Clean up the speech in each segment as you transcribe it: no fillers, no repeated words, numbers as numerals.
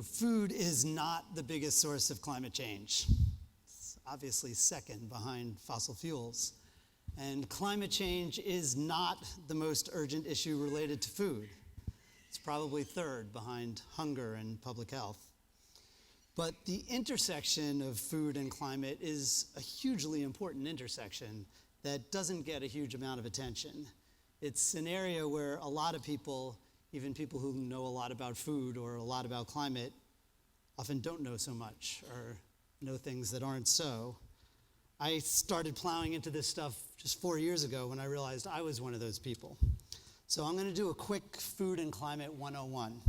food is not the biggest source of climate change. It's obviously second behind fossil fuels. And climate change is not the most urgent issue related to food. It's probably third behind hunger and public health. But the intersection of food and climate is a hugely important intersection that doesn't get a huge amount of attention. It's an area where a lot of people, even people who know a lot about food or a lot about climate, often don't know so much or know things that aren't so. I started plowing into this stuff just 4 years ago when I realized I was one of those people. So I'm going to do a quick Food and Climate 101.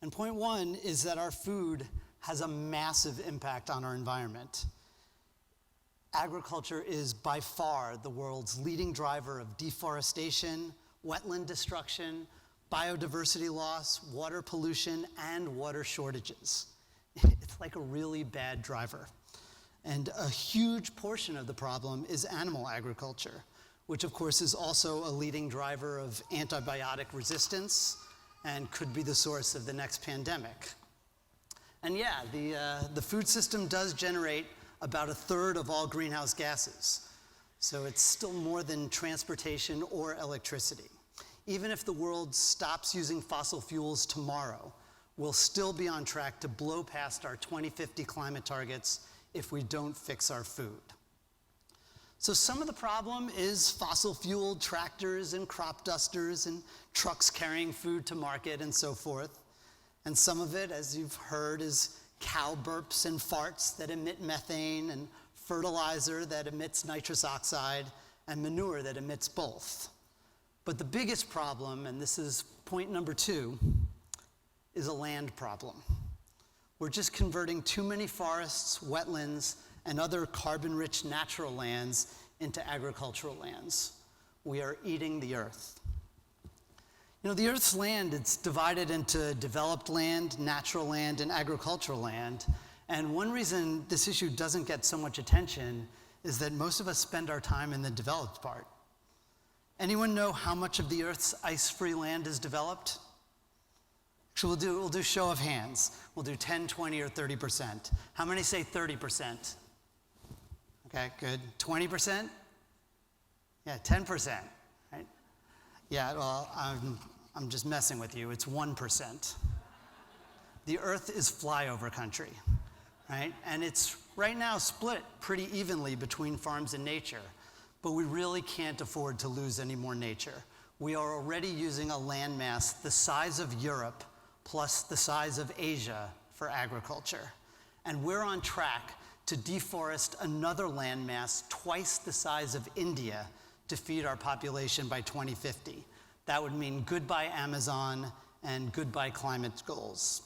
And point one is that our food has a massive impact on our environment. Agriculture is by far the world's leading driver of deforestation, wetland destruction, biodiversity loss, water pollution, and water shortages. It's like a really bad driver. And a huge portion of the problem is animal agriculture, which of course is also a leading driver of antibiotic resistance and could be the source of the next pandemic. And yeah, the food system does generate about a third of all greenhouse gases. So it's still more than transportation or electricity. Even if the world stops using fossil fuels tomorrow, we'll still be on track to blow past our 2050 climate targets if we don't fix our food. So some of the problem is fossil-fueled tractors and crop dusters and trucks carrying food to market and so forth. And some of it, as you've heard, is cow burps and farts that emit methane, and fertilizer that emits nitrous oxide, and manure that emits both. But the biggest problem, and this is point number 2, is a land problem. We're just converting too many forests, wetlands, and other carbon-rich natural lands into agricultural lands. We are eating the earth. You know, the Earth's land, it's divided into developed land, natural land, and agricultural land. And one reason this issue doesn't get so much attention is that most of us spend our time in the developed part. Anyone know how much of the Earth's ice-free land is developed? Actually, we'll do show of hands. We'll do 10, 20, or 30%. How many say 30%? Okay, good. 20%? Yeah, 10%, right? Yeah, well, I'm just messing with you. It's 1%. The Earth is flyover country, right? And it's right now split pretty evenly between farms and nature, but we really can't afford to lose any more nature. We are already using a landmass the size of Europe plus the size of Asia for agriculture. And we're on track to deforest another landmass twice the size of India to feed our population by 2050. That would mean goodbye Amazon and goodbye climate goals.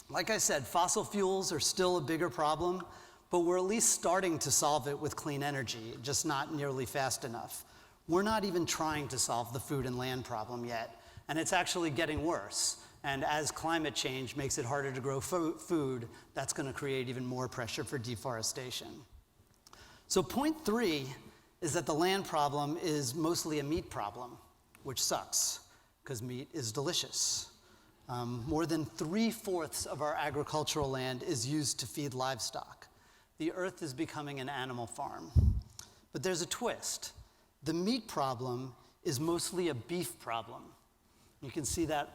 Like I said, fossil fuels are still a bigger problem, but we're at least starting to solve it with clean energy, just not nearly fast enough. We're not even trying to solve the food and land problem yet, and it's actually getting worse. And as climate change makes it harder to grow food, that's going to create even more pressure for deforestation. So point 3 is that the land problem is mostly a meat problem, which sucks, because meat is delicious. More than 3/4 of our agricultural land is used to feed livestock. The Earth is becoming an animal farm. But there's a twist. The meat problem is mostly a beef problem. You can see that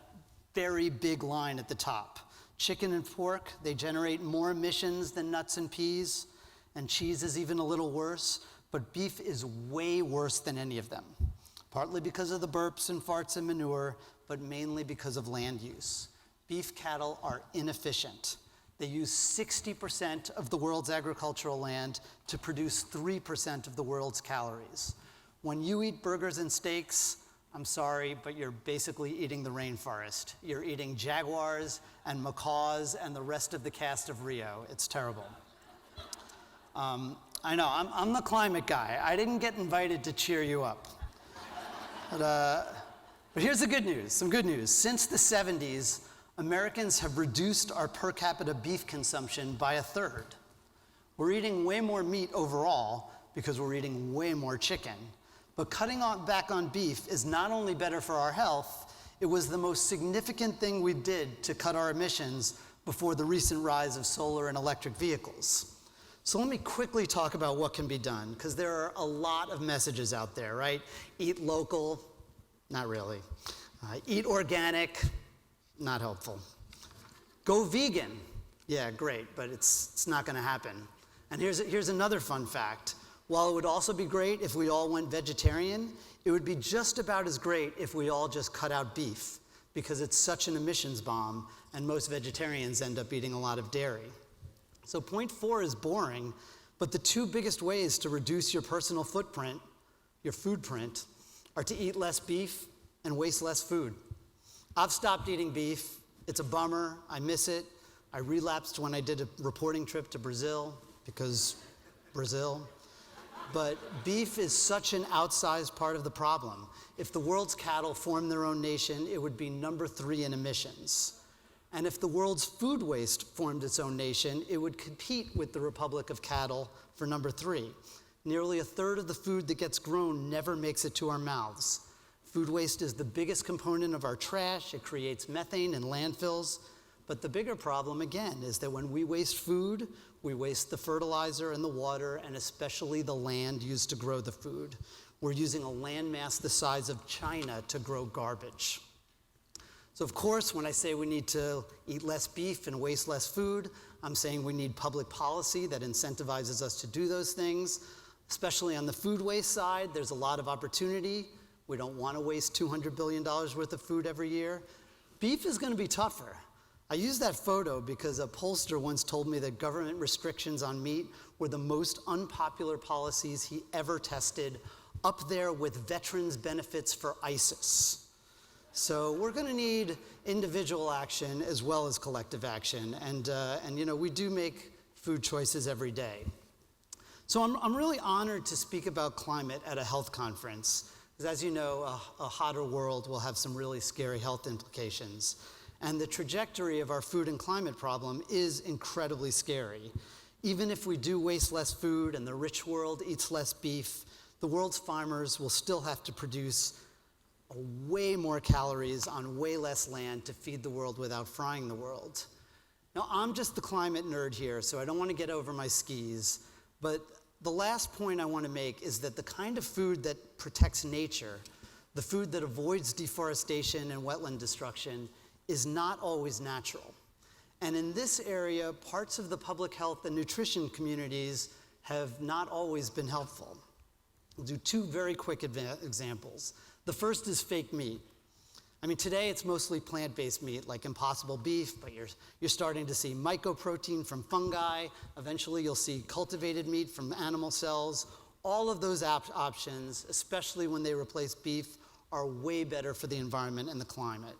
very big line at the top. Chicken and pork, they generate more emissions than nuts and peas, and cheese is even a little worse, but beef is way worse than any of them, partly because of the burps and farts and manure, but mainly because of land use. Beef cattle are inefficient. They use 60% of the world's agricultural land to produce 3% of the world's calories. When you eat burgers and steaks, I'm sorry, but you're basically eating the rainforest. You're eating jaguars and macaws and the rest of the cast of Rio. It's terrible. I know, I'm the climate guy. I didn't get invited to cheer you up. But here's the good news, some good news. Since the 70s, Americans have reduced our per capita beef consumption by 1/3. We're eating way more meat overall because we're eating way more chicken. But cutting back on beef is not only better for our health, It was the most significant thing we did to cut our emissions before the recent rise of solar and electric vehicles. So let me quickly talk about what can be done, because there are a lot of messages out there, right? Eat local, not really. Eat organic, not helpful. Go vegan, yeah, great, but it's not gonna happen. And here's another fun fact. While it would also be great if we all went vegetarian, it would be just about as great if we all just cut out beef, because it's such an emissions bomb, and most vegetarians end up eating a lot of dairy. So point 4 is boring, but the 2 biggest ways to reduce your personal footprint, your food print, are to eat less beef and waste less food. I've stopped eating beef. It's a bummer. I miss it. I relapsed when I did a reporting trip to Brazil, because Brazil. But beef is such an outsized part of the problem. If the world's cattle formed their own nation, it would be number 3 in emissions. And if the world's food waste formed its own nation, it would compete with the Republic of Cattle for number 3. Nearly a third of the food that gets grown never makes it to our mouths. Food waste is the biggest component of our trash. It creates methane in landfills. But the bigger problem, again, is that when we waste food, we waste the fertilizer and the water, and especially the land used to grow the food. We're using a landmass the size of China to grow garbage. So of course, when I say we need to eat less beef and waste less food, I'm saying we need public policy that incentivizes us to do those things. Especially on the food waste side, there's a lot of opportunity. We don't want to waste $200 billion worth of food every year. Beef is going to be tougher. I use that photo because a pollster once told me that government restrictions on meat were the most unpopular policies he ever tested, up there with veterans' benefits for ISIS. So we're going to need individual action as well as collective action, and you know, we do make food choices every day. So I'm really honored to speak about climate at a health conference, because as you know, a hotter world will have some really scary health implications. And the trajectory of our food and climate problem is incredibly scary. Even if we do waste less food and the rich world eats less beef, the world's farmers will still have to produce way more calories on way less land to feed the world without frying the world. Now, I'm just the climate nerd here, so I don't want to get over my skis, but the last point I want to make is that the kind of food that protects nature, the food that avoids deforestation and wetland destruction, is not always natural. And in this area, parts of the public health and nutrition communities have not always been helpful. I'll do 2 very quick examples. The first is fake meat. I mean, today it's mostly plant-based meat, like Impossible beef, but you're starting to see mycoprotein from fungi. Eventually you'll see cultivated meat from animal cells. All of those options, especially when they replace beef, are way better for the environment and the climate.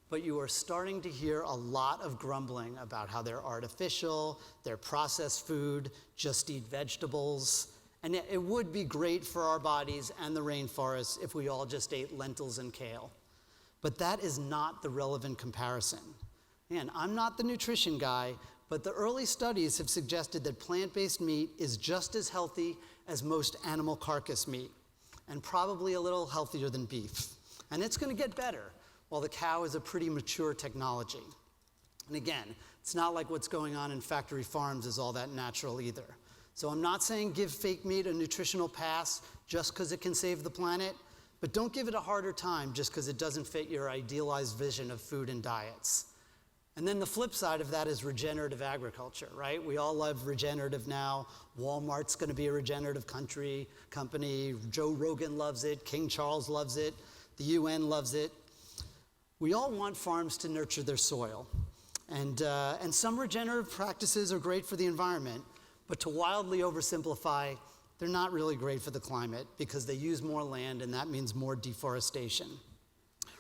But you are starting to hear a lot of grumbling about how they're artificial, they're processed food, just eat vegetables. And it would be great for our bodies and the rainforests if we all just ate lentils and kale. But that is not the relevant comparison. And I'm not the nutrition guy, but the early studies have suggested that plant-based meat is just as healthy as most animal carcass meat, and probably a little healthier than beef. And it's going to get better, while the cow is a pretty mature technology. And again, it's not like what's going on in factory farms is all that natural either. So I'm not saying give fake meat a nutritional pass just because it can save the planet, but don't give it a harder time just because it doesn't fit your idealized vision of food and diets. And then the flip side of that is regenerative agriculture, right? We all love regenerative now. Walmart's going to be a regenerative company. Joe Rogan loves it. King Charles loves it. The UN loves it. We all want farms to nurture their soil. And some regenerative practices are great for the environment, but to wildly oversimplify, they're not really great for the climate because they use more land, and that means more deforestation.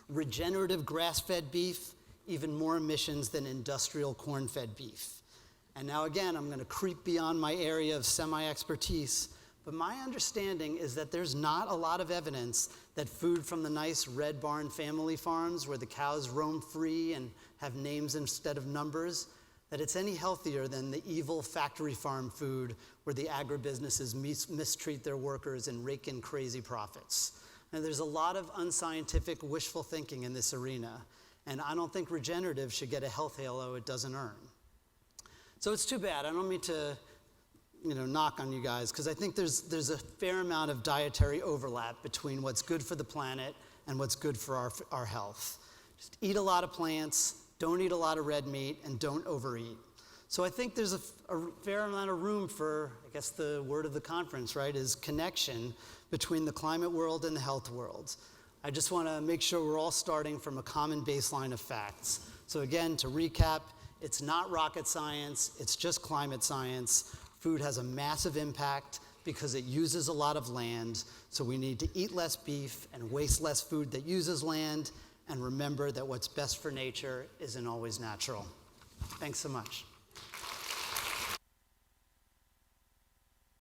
Regenerative grass-fed beef, even more emissions than industrial corn-fed beef. And now again, I'm going to creep beyond my area of semi-expertise, but my understanding is that there's not a lot of evidence that food from the nice Red Barn family farms where the cows roam free and have names instead of numbers, that it's any healthier than the evil factory farm food where the agribusinesses mistreat their workers and rake in crazy profits. And there's a lot of unscientific wishful thinking in this arena, and I don't think regenerative should get a health halo it doesn't earn. So it's too bad. I don't mean to knock on you guys, because I think there's a fair amount of dietary overlap between what's good for the planet and what's good for our health. Just eat a lot of plants, don't eat a lot of red meat, and don't overeat. So I think there's a fair amount of room for, I guess the word of the conference, right, is connection between the climate world and the health world. I just want to make sure we're all starting from a common baseline of facts. So again, to recap, it's not rocket science, it's just climate science. Food has a massive impact because it uses a lot of land, so we need to eat less beef and waste less food that uses land, and remember that what's best for nature isn't always natural. Thanks so much.